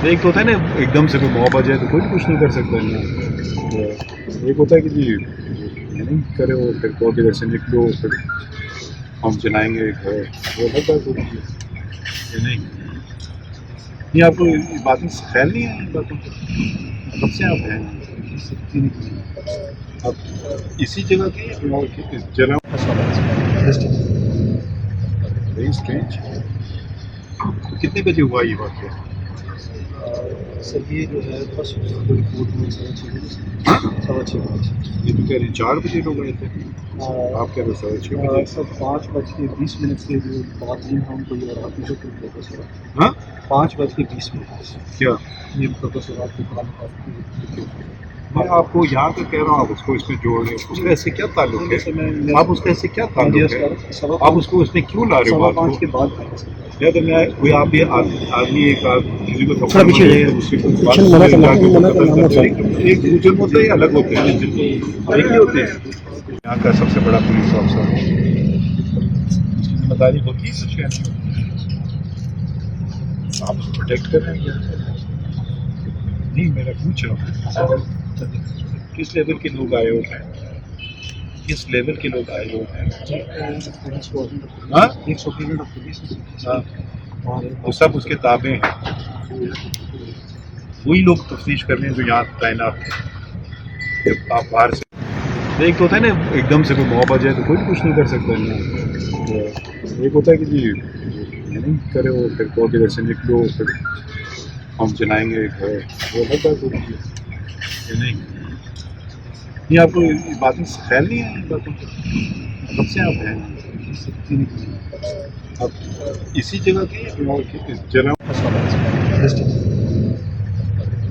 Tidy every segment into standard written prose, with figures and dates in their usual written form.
एक तो होता है ना, एकदम से कोई मौत आ जाए तो कोई भी कुछ नहीं कर सकता है ना। तो एक होता है कि जी ये नहीं करे, वो फिर बहुत इधर से निकलो, फिर हम चलाएंगे घर, वो अलग बात होती है। ये नहीं, ये आपको ये बातें ख्याल नहीं है इन बातों का? कब से आप हैं? आप इसी जगह के हैं और किस जगह? Very strange. कितने बजे हुआ ये वाक़या? सर ये जो है फर्स्ट रिपोर्ट में 6:30 बजे से हाँ? 6:15 बजे। ये तो कह रहे हैं 4 बजे लोग आए थे, आप कह रहे हो 6:30 बजे। सर 5:20 से जो बात नहीं हम कोई और आप मुझे कोई प्रोफेसर हाँ? 5:20 क्या? ये प्रोफेसर आपके काम मैं आपको यहाँ का कह रहा हूँ, आप उसको इसमें जोड़ रहे हो, उसका ऐसे क्या ताल्लुक है? आप उसका ऐसे क्या ताल्लुक है? आप उसको उसमें क्यों ला रहे हो बात 5:15 के को? बाद या तो मैं कोई आप ये आदमी एक किसी को थोड़ा पीछे थप्पड़ जाइए। मारे, उससे कोई पीछे बात मना करना, जाके मना उसको करना, कत्ल मना कर दे। एक बुजुर्ग होते हैं या अलग होते हैं? एक ही होते हैं। यहाँ का सबसे बड़ा पुलिस ऑफिसर जिम्मेदारी होती है सच कहने की। आप उसको प्रोटेक्ट कर रहे हैं क्या? नहीं, मैं पूछ रहा हूँ किस लेवल के लोग आए हुए हैं? किस लेवल के लोग आए हुए हैं? हाँ? एक सुप्रीमेंट ऑफ पुलिस हाँ, वो सब उसके ताबे हैं। वही लोग तफ्तीश कर रहे हैं जो यहाँ तैनात हैं। जब आप बाहर से, एक तो होता है ना, एकदम से कोई मौत आ जाए तो कोई भी कुछ नहीं कर सकता है ना। तो एक होता है कि जी ये नहीं करे, वो फिर बहुत इधर से निकलो, फिर हम चलाएंगे घर, वो अलग बात होती है। ये नहीं, ये आपको ये बातें ख्याल नहीं है इन बातों का? कब से आप हैं? आप इसी जगह के हैं और किस जगह?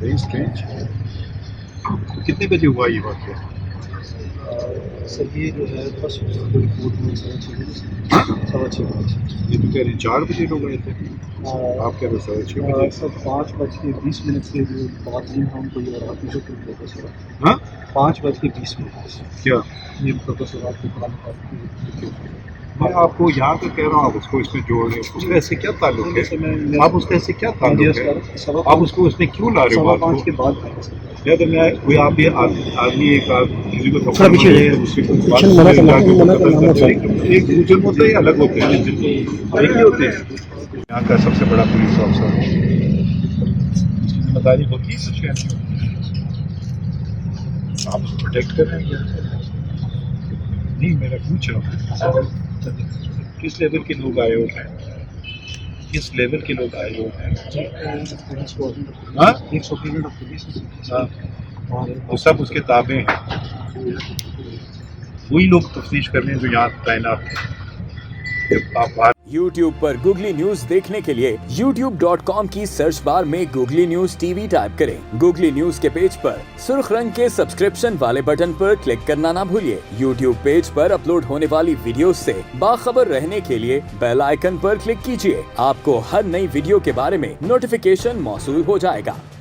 Very strange. कितने बजे हुआ ये वाक़या? सर ये जो है फर्स्ट रिपोर्ट में 6:30 बजे से हाँ? 6:15 बजे। ये तो कह रहे हैं 4 बजे लोग आए थे, आप कह रहे हो 6:30 बजे। सर 5:20 से जो बात नहीं हम कोई और आप मुझे कोई प्रोफेसर हाँ? 5:20 क्या? ये प्रोफेसर आपके काम मैं आपको यहाँ का कह रहा हूँ, आप उसको इसमें जोड़ रहे हो, उसका ऐसे क्या ताल्लुक है? आप उसका ऐसे क्या ताल्लुक है? आप उसको उसमें क्यों ला रहे हो बात 5:15 के को? बाद या तो मैं कोई आप ये आदमी एक किसी को थोड़ा थप्पड़ पीछे मारे, जाइए। उससे कोई पीछे बात मना करना, जाके मना उसको करना, कत्ल कर दे। एक बुजुर्ग होते हैं या अलग होते हैं? एक ही होते हैं। यहाँ का सबसे बड़ा पुलिस ऑफिसर जिम्मेदारी होती है सच कहने की। आप उसको प्रोटेक्ट कर रहे हैं क्या? नहीं, मैं पूछ रहा हूँ किस लेवल के लोग आए हुए हैं? किस लेवल के लोग आए हुए हैं? हाँ? एक सुप्रीमेंट ऑफ पुलिस हाँ, वो सब उसके ताबे हैं। वही लोग तफ्तीश कर रहे हैं जो यहाँ तैनात हैं। जब आप बाहर YouTube पर Google न्यूज देखने के लिए youtube.com की सर्च बार में Google न्यूज टीवी टाइप करें। Google न्यूज के पेज पर सुर्ख रंग के सब्सक्रिप्शन वाले बटन पर क्लिक करना ना भूलिए। YouTube पेज पर अपलोड होने वाली वीडियोस से बाखबर रहने के लिए बेल आइकन पर क्लिक कीजिए। आपको हर नई वीडियो के बारे में नोटिफिकेशन मौसूल हो जाएगा।